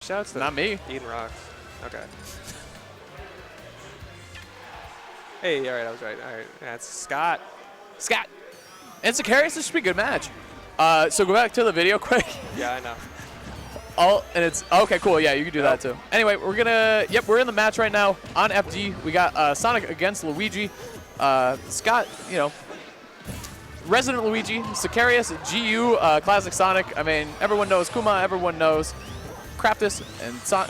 Shouts to Not me. Eden Rocks. Okay. Hey, all right, I was right. All right, that's Scott. Scott. And Siccarius, this should be a good match. So go back to the video quick. Yeah, I know. And it's okay, cool. Yeah, you can do that too. Anyway, we're in the match right now on FD. We got Sonic against Luigi. Scott, you know, Resident Luigi, Siccarius, GU, Classic Sonic. I mean, everyone knows Kuma, everyone knows Craftus,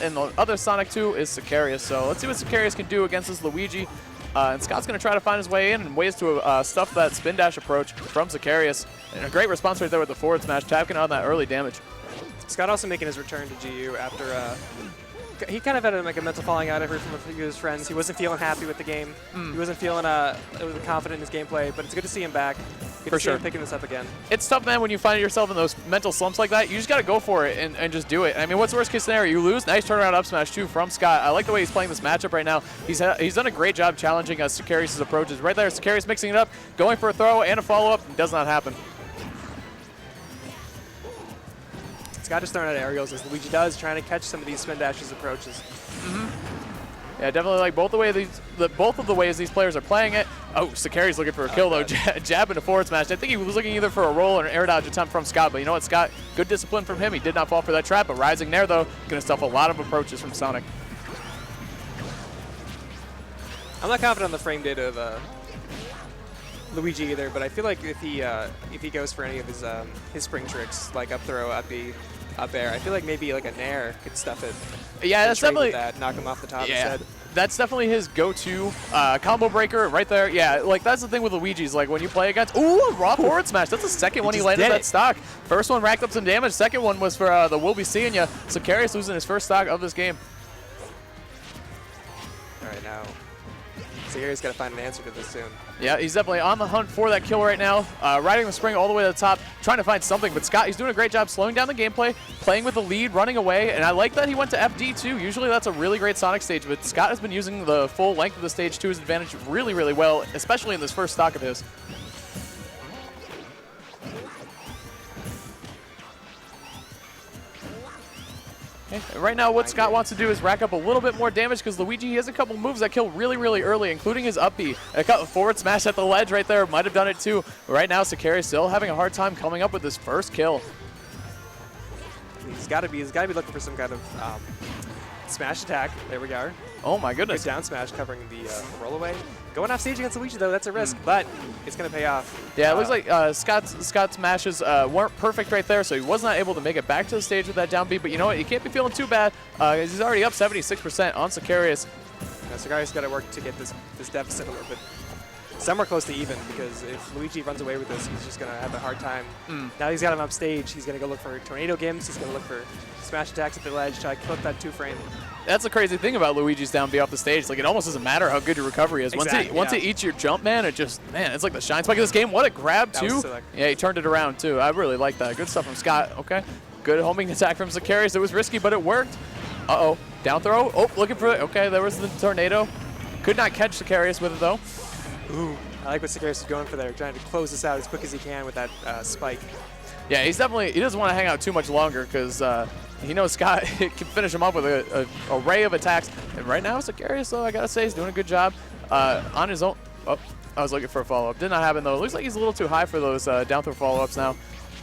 and the other Sonic 2 is Siccarius. So let's see what Siccarius can do against this Luigi. And Scott's going to try to find his way in and ways to stuff that spin dash approach from Siccarius. And a great response right there with the forward smash, tapping on that early damage. Scott also making his return to GU after he kind of had like a mental falling out. I heard from a few of his friends. He wasn't feeling happy with the game. He wasn't feeling confident in his gameplay, but it's good to see him back. Good to see him picking this up again. It's tough, man, when you find yourself in those mental slumps like that. You just got to go for it and just do it. I mean, what's the worst case scenario? You lose. Nice turnaround up smash, too, from Scott. I like the way he's playing this matchup right now. He's done a great job challenging Siccarius' approaches. Right there, Siccarius mixing it up, going for a throw and a follow-up. Does not happen. Scott just throwing out aerials as Luigi does, trying to catch some of these spin dashes approaches. Yeah, definitely like both of the ways these players are playing it. Oh, Siccarius looking for a kill though, jab into forward smash. I think he was looking either for a roll or an air dodge attempt from Scott, but you know what, Scott, good discipline from him. He did not fall for that trap, but rising there though, going to stuff a lot of approaches from Sonic. I'm not confident on the frame data of Luigi either, but I feel like if he goes for any of his spring tricks, like up throw, up B, up air, I feel like maybe like a nair could stuff it. Yeah, that's definitely knock him off the top instead. That's definitely his go-to combo breaker right there. Yeah, like that's the thing with Luigi's, like when you play against, ooh, raw forward smash. That's the second one he landed that stock. First one racked up some damage. Second one was for the We'll Be Seeing Ya. Siccarius losing his first stock of this game. All right, now Siccarius got to find an answer to this soon. Yeah, he's definitely on the hunt for that kill right now. Riding the spring all the way to the top, trying to find something. But Scott, he's doing a great job slowing down the gameplay, playing with the lead, running away. And I like that he went to FD too. Usually that's a really great Sonic stage, but Scott has been using the full length of the stage to his advantage really, really well, especially in this first stock of his. Okay. Right now, what Scott wants to do is rack up a little bit more damage because Luigi, he has a couple moves that kill really, really early, including his up B. A forward smash at the ledge right there might have done it too. But right now, Siccarius still having a hard time coming up with his first kill. He's got to be looking for some kind of smash attack. There we go. Oh my goodness. Good down smash covering the roll away. Going off stage against Luigi though, that's a risk, but it's going to pay off. Yeah, it looks like Scott's smashes weren't perfect right there, so he was not able to make it back to the stage with that down B. But you know what? You can't be feeling too bad. He's already up 76% on Siccarius. Siccarius got to work to get this deficit a little bit somewhere close to even, because if Luigi runs away with this, he's just going to have a hard time. Now he's got him up stage. He's going to go look for tornado gimps. He's going to look for smash attacks at the ledge, try to clip that 2-frame. That's the crazy thing about Luigi's down B off the stage. Like, it almost doesn't matter how good your recovery is. Exactly, once it eats your jump, man, it's like the shine spike of this game. What a grab, too. Yeah, he turned it around, too. I really like that. Good stuff from Scott. Okay. Good homing attack from Siccarius. It was risky, but it worked. Uh-oh. Down throw. Oh, looking for it. Okay, there was the tornado. Could not catch Siccarius with it, though. Ooh. I like what Siccarius is going for there, trying to close this out as quick as he can with that spike. Yeah, he doesn't want to hang out too much longer because he knows Scott can finish him up with an array of attacks. And right now, Siccarius, though, I got to say, he's doing a good job on his own. Oh, I was looking for a follow-up. Did not happen, though. It looks like he's a little too high for those down throw follow-ups now.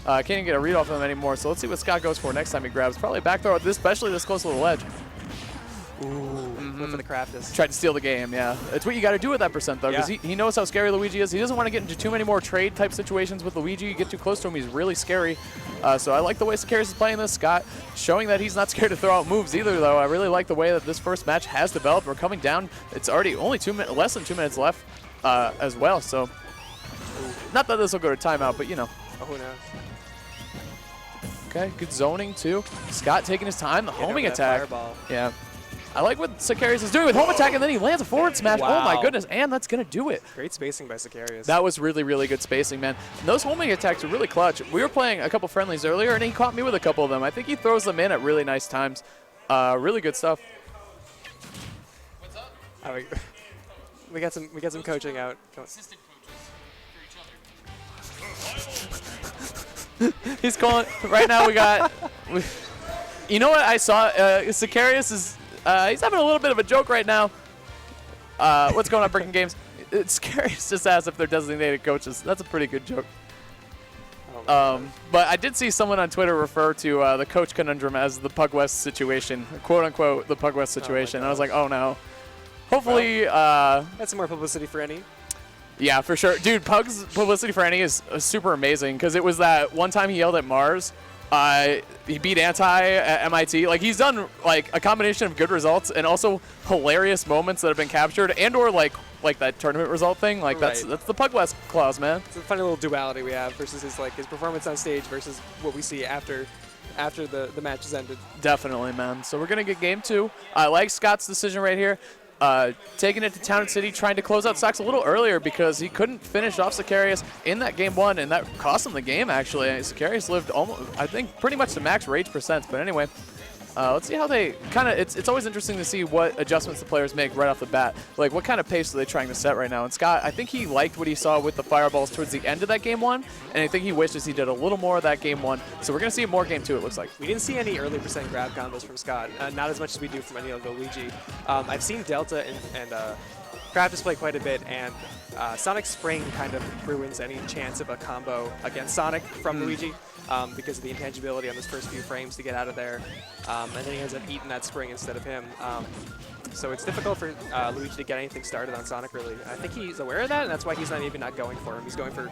Can't even get a read off of him anymore. So let's see what Scott goes for next time he grabs. Probably a back throw, especially this close to the ledge. Ooh, went for the Craftus. Tried to steal the game, yeah. That's what you got to do with that percent, though, because he knows how scary Luigi is. He doesn't want to get into too many more trade-type situations with Luigi. You get too close to him, he's really scary. So I like the way Siccarius is playing this. Scott showing that he's not scared to throw out moves either, though. I really like the way that this first match has developed. We're coming down. It's already only less than 2 minutes left as well. So not that this will go to timeout, but, you know. Oh, who knows? Okay, good zoning, too. Scott taking his time. The homing attack. Fireball. Yeah. I like what Siccarius is doing with home attack, and then he lands a forward smash. Wow. Oh, my goodness. And that's going to do it. Great spacing by Siccarius. That was really, really good spacing, man. And those homing attacks are really clutch. We were playing a couple friendlies earlier, and he caught me with a couple of them. I think he throws them in at really nice times. Really good stuff. What's up? We got some coaching out. Assistant coaches for each other. He's calling. Right now we got... You know what I saw? Siccarius is he's having a little bit of a joke right now. What's going on, Breaking Games? Siccarius just asked if they're designated coaches. That's a pretty good joke. But I did see someone on Twitter refer to the coach conundrum as the Pug West situation, quote unquote, the Pug West situation. And I was like, oh no. Hopefully, that's some more publicity for any. Yeah, for sure. Dude, Pug's publicity for any is super amazing because it was that one time he yelled at Mars. He beat Anti at MIT. Like, he's done, like, a combination of good results and also hilarious moments that have been captured and or, like that tournament result thing. Like, that's the Pug West clause, man. It's a funny little duality we have versus his performance on stage versus what we see after the match has ended. Definitely, man. So we're going to get game 2. I like Scott's decision right here. Taking it to Town and City, trying to close out Sox a little earlier because he couldn't finish off Siccarius in that game 1, and that cost him the game, actually. Siccarius lived almost, I think, pretty much to max rage percent. But anyway, let's see how they kind of, it's always interesting to see what adjustments the players make right off the bat. Like, what kind of pace are they trying to set right now? And Scott, I think he liked what he saw with the fireballs towards the end of that game 1, and I think he wishes he did a little more of that game 1. So we're going to see more game 2, it looks like. We didn't see any early percent grab combos from Scott, not as much as we do from any of Luigi. I've seen Delta and Craft display quite a bit, and Sonic Spring kind of ruins any chance of a combo against Sonic from Luigi. Because of the intangibility on those first few frames to get out of there. And then he ends up eating that spring instead of him. So it's difficult for Luigi to get anything started on Sonic, really. I think he's aware of that, and that's why he's not going for him. He's going for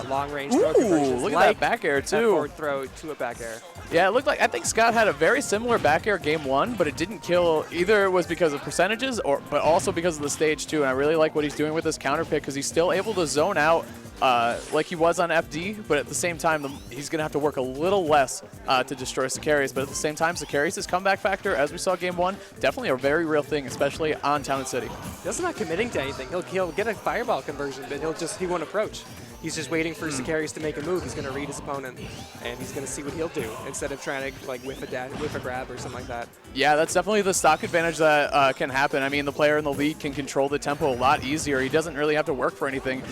long-range throw conversions. Look at that back air, too. That forward throw to a back air. Yeah, it looked like, I think Scott had a very similar back air game 1, but it didn't kill. Either it was because of percentages, but also because of the stage, too. And I really like what he's doing with this counter pick because he's still able to zone out like he was on FD, but at the same time, he's going to have to work a little less to destroy Siccarius. But at the same time, Siccarius' comeback factor, as we saw game 1, definitely a very real thing, especially on Town and City. He's not committing to anything. He'll get a fireball conversion, but he won't approach. He's just waiting for Siccarius to make a move. He's going to read his opponent, and he's going to see what he'll do instead of trying to like whiff a grab or something like that. Yeah, that's definitely the stock advantage that can happen. I mean, the player in the lead can control the tempo a lot easier. He doesn't really have to work for anything.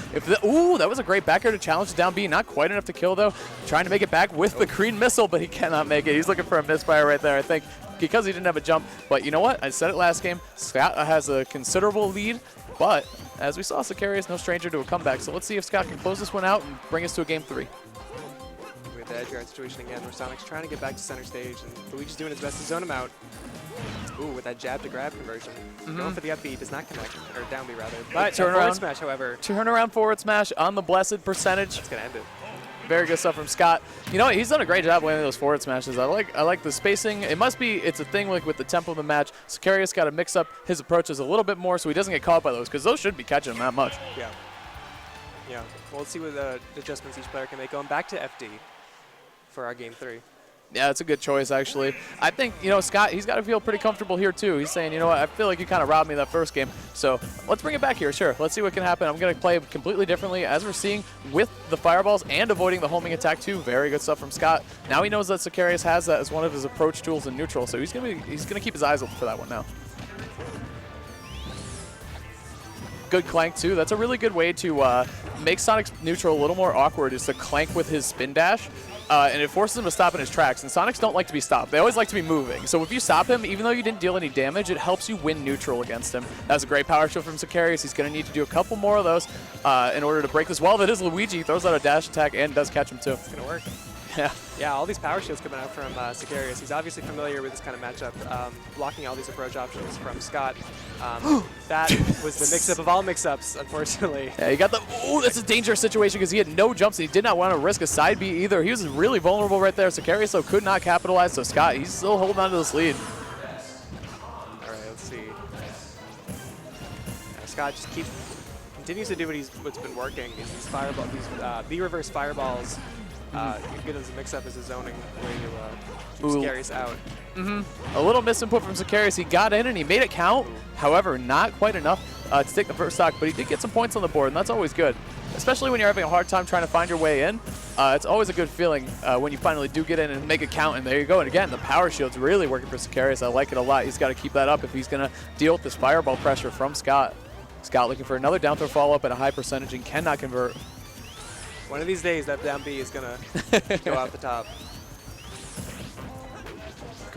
Ooh, that was a great back air to challenge down B. Not quite enough to kill, though. Trying to make it back with the green missile, but he cannot make it. He's looking for a misfire right there, I think, because he didn't have a jump. But you know what? I said it last game. Scott has a considerable lead, but as we saw, Siccarius no stranger to a comeback. So let's see if Scott can close this one out and bring us to a game 3. With the edge guard situation again, where Sonic's trying to get back to center stage, and Luigi's doing his best to zone him out. Ooh, with that jab to grab conversion. Going for the up B does not connect, or down B rather. But forward smash, however. Turn around forward smash on the blessed percentage. That's going to end it. Very good stuff from Scott. You know what? He's done a great job landing those forward smashes. I like the spacing. It's a thing like with the tempo of the match. Siccarius got to mix up his approaches a little bit more so he doesn't get caught by those, because those shouldn't be catching him that much. Yeah. Yeah. Well, let's see what adjustments each player can make. Going back to FD for our game 3. Yeah, it's a good choice, actually. I think, Scott, he's got to feel pretty comfortable here, too. He's saying, you know what, I feel like you kind of robbed me that first game. So let's bring it back here, sure. Let's see what can happen. I'm going to play completely differently, as we're seeing, with the fireballs and avoiding the homing attack, too. Very good stuff from Scott. Now he knows that Siccarius has that as one of his approach tools in neutral, so he's going to keep his eyes open for that one now. Good clank, too. That's a really good way to make Sonic's neutral a little more awkward, is to clank with his spin dash. And it forces him to stop in his tracks. And Sonics don't like to be stopped. They always like to be moving. So if you stop him, even though you didn't deal any damage, it helps you win neutral against him. That was a great power shield from Siccarius. He's going to need to do a couple more of those in order to break this wall. That is Luigi. Throws out a dash attack and does catch him, too. It's going to work. Yeah. Yeah, all these power shields coming out from Siccarius. He's obviously familiar with this kind of matchup, blocking all these approach options from Scott. That was the mix-up of all mix-ups, unfortunately. Yeah, he got the... Ooh, that's a dangerous situation because he had no jumps and he did not want to risk a side B either. He was really vulnerable right there. Siccarius, though, could not capitalize. So Scott, he's still holding on to this lead. All right, let's see. Scott just continues to do what's been working. These B-reverse fireballs. Good as a mix-up as a zoning way to keep Siccarius out. A little misinput from Siccarius. He got in and he made it count. However, not quite enough to take the first stock, but he did get some points on the board, and that's always good. Especially when you're having a hard time trying to find your way in. It's always a good feeling when you finally do get in and make it count, and there you go. And again, the power shield's really working for Siccarius. I like it a lot. He's got to keep that up if he's going to deal with this fireball pressure from Scott. Scott looking for another down throw follow-up at a high percentage and cannot convert. One of these days, that down B is going to go out the top.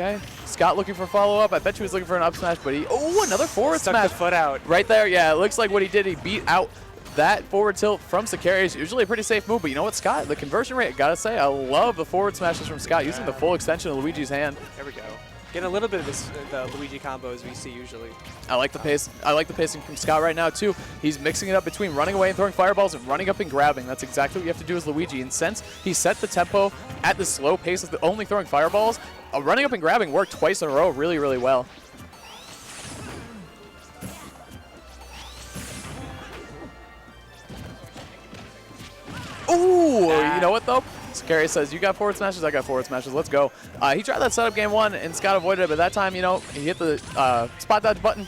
Okay. Scott looking for follow-up. I bet he was looking for an up smash, but he... Oh, another forward Stuck smash. the foot out. Right there. Yeah, it looks like what he did, he beat out that forward tilt from Siccarius. Usually a pretty safe move, but you know what, Scott? The conversion rate, I gotta say, I love the forward smashes from Scott, using the full extension of Luigi's hand. There we go. Getting a little bit of the Luigi combos we see usually. I like the pace. I like the pacing from Scott right now too. He's mixing it up between running away and throwing fireballs and running up and grabbing. That's exactly what you have to do as Luigi. And since he set the tempo at the slow pace of only throwing fireballs, running up and grabbing worked twice in a row really, really well. Ooh, you know what though? Siccarius says, you got forward smashes, I got forward smashes, let's go. He tried that setup game 1 and Scott avoided it, but that time, you know, he hit the spot dodge button.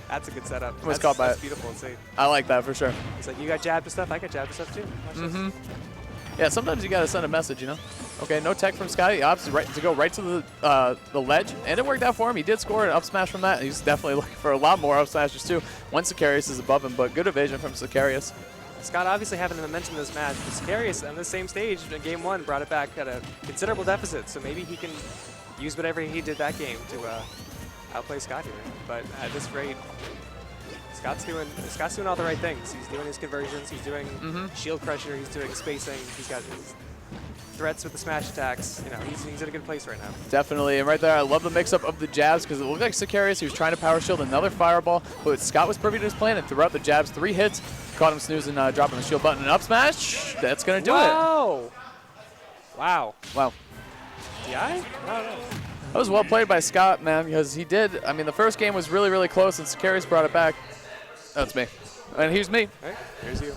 That's a good setup. Was caught by that's it. Beautiful to see. I like that for sure. It's like, you got jab to stuff, I got jab to stuff too. Watch this. Yeah, sometimes you gotta send a message, you know? Okay, no tech from Scotty. He opts to go right to the ledge, and it worked out for him. He did score an up smash from that. He's definitely looking for a lot more up smashes too. When Siccarius is above him, but good evasion from Siccarius. Scott obviously having the momentum in this match, but Siccarius on the same stage in game 1 brought it back at a considerable deficit, so maybe he can use whatever he did that game to outplay Scott here. But at this rate, Scott's doing all the right things. He's doing his conversions, he's doing shield pressure, he's doing spacing, he's got his threats with the smash attacks. You know, he's in a good place right now. Definitely, and right there, I love the mix-up of the jabs because it looked like Siccarius, he was trying to power shield another fireball, but Scott was privy to his plan and threw out the jabs, 3 hits, caught him snoozing, dropping the shield button, and up smash. That's gonna do it. Wow! Wow. DI? I don't know. That was well played by Scott, man, because he did. I mean, the first game was really, really close, and Siccarius brought it back. That's me, and here's me. All right, here's you.